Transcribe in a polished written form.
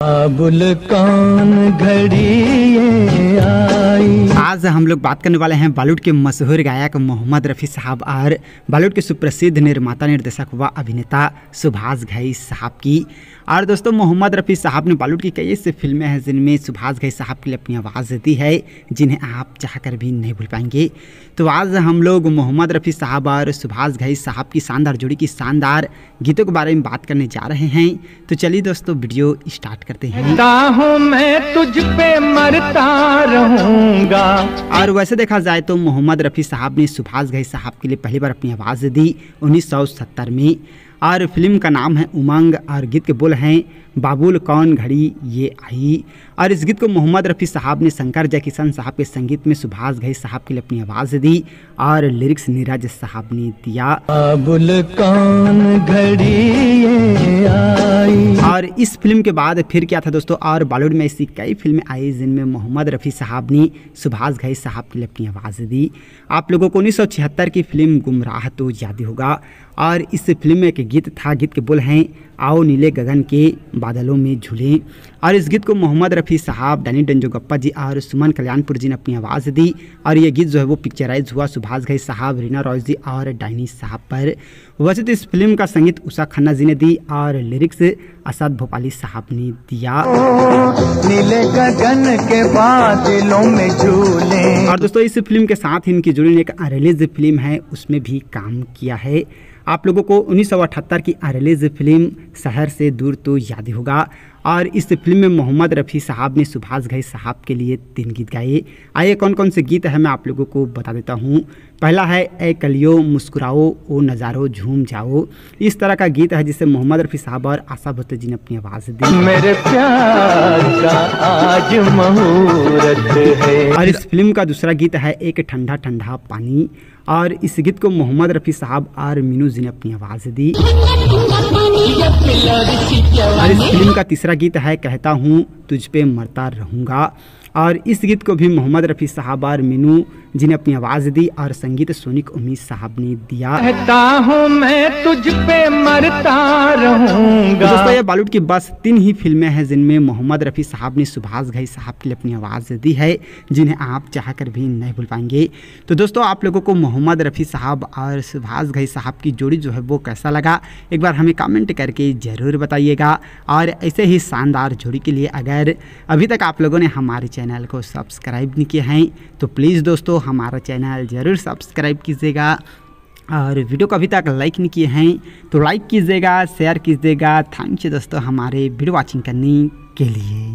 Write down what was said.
बाबुल कौन घड़ी ये आई। आज हम लोग बात करने वाले हैं बॉलीवुड के मशहूर गायक मोहम्मद रफ़ी साहब और बॉलीवुड के सुप्रसिद्ध निर्माता निर्देशक व अभिनेता सुभाष घई साहब की। और दोस्तों, मोहम्मद रफ़ी साहब ने बॉलीवुड की कई ऐसी फिल्में हैं जिनमें सुभाष घई साहब के लिए अपनी आवाज़ दी है, जिन्हें आप चाहकर भी नहीं भूल पाएंगे। तो आज हम लोग मोहम्मद रफ़ी साहब और सुभाष घई साहब की शानदार जोड़ी की शानदार गीतों के बारे में बात करने जा रहे हैं। तो चलिए दोस्तों, वीडियो स्टार्ट करते हैं। मैं तुझ पे मरता रहूंगा। और वैसे देखा जाए तो मोहम्मद रफ़ी साहब ने सुभाष घई साहब के लिए पहली बार अपनी आवाज़ दी 1970 में, और फिल्म का नाम है उमंग और गीत के बोल हैं बाबुल कौन घड़ी ये आई। और इस गीत को मोहम्मद रफ़ी साहब ने शंकर जयकिशन साहब के संगीत में सुभाष घई साहब के लिए अपनी आवाज़ दी और लिरिक्स नीरज साहब ने दिया। बाबुल कौन घड़ी ये आई। और इस फिल्म के बाद फिर क्या था दोस्तों, और बॉलीवुड में ऐसी कई फिल्में आई जिनमें मोहम्मद रफ़ी साहब ने सुभाष घई साहब के लिए अपनी आवाज़ दी। आप लोगों को 1976 की फिल्म गुमराह तो याद ही होगा, और इस फिल्म में एक गीत था, गीत के बोल हैं आओ नीले गगन के बादलों में झूले। और इस गीत को मोहम्मद रफ़ी साहब, डैनी डेंजोगप्पा जी और सुमन कल्याणपुर जी ने अपनी आवाज़ दी। और ये गीत जो है वो पिक्चराइज हुआ सुभाष घई साहब, रीना रॉय जी और डैनी साहब पर। वैसे तो इस फिल्म का संगीत उषा खन्ना जी ने दी और लिरिक्स असद भोपाली साहब ने दिया। नीले गगन के बादलों में झूले। और दोस्तों, इस फिल्म के साथ ही इनकी जुड़ी एक रिलीज फिल्म है, उसमें भी काम किया है। आप लोगों को 1978 की रिलीज फिल्म शहर से दूर तो याद ही होगा। और इस फिल्म में मोहम्मद रफ़ी साहब ने सुभाष घई साहब के लिए 3 गीत गाए। आइए कौन कौन से गीत हैं मैं आप लोगों को बता देता हूँ। पहला है ए कलियो मुस्कुराओ ओ नज़ारो झूम जाओ। इस तरह का गीत है जिसे मोहम्मद रफ़ी साहब और आशा भोसले जी ने अपनी आवाज़ दी। मेरे प्यार का आज मुहूर्त है। और इस फिल्म का दूसरा गीत है एक ठंडा ठंडा पानी, और इस गीत को मोहम्मद रफ़ी साहब और मीनू जी ने अपनी आवाज़ दी। और इस फिल्म का तीसरा गीत है कहता हूँ तुझ पे मरता रहूँगा, और इस गीत को भी मोहम्मद रफ़ी साहब और मीनू जी ने अपनी आवाज़ दी और संगीत सोनिक उम्मीद साहब ने दिया। कहता हूँ मैं तुझ पे मरता रहूँगा। दोस्तों, ये बॉलीवुड की बस 3 ही फिल्में हैं जिनमें मोहम्मद रफ़ी साहब ने सुभाष घई साहब के लिए अपनी आवाज़ दी है, जिन्हें आप चाहकर भी नहीं भूल पाएंगे। तो दोस्तों, आप लोगों को मोहम्मद रफ़ी साहब और सुभाष घई साहब की जोड़ी जो है वो कैसा लगा, एक बार हमें कमेंट करके ज़रूर बताइएगा। और ऐसे ही शानदार जोड़ी के लिए अगर अभी तक आप लोगों ने हमारे चैनल को सब्सक्राइब नहीं किया है तो प्लीज़ दोस्तों हमारा चैनल ज़रूर सब्सक्राइब कीजिएगा। और वीडियो को अभी तक लाइक नहीं किए हैं तो लाइक कीजिएगा, शेयर कीजिएगा। थैंक यू दोस्तों हमारे वीडियो वॉचिंग करने के लिए।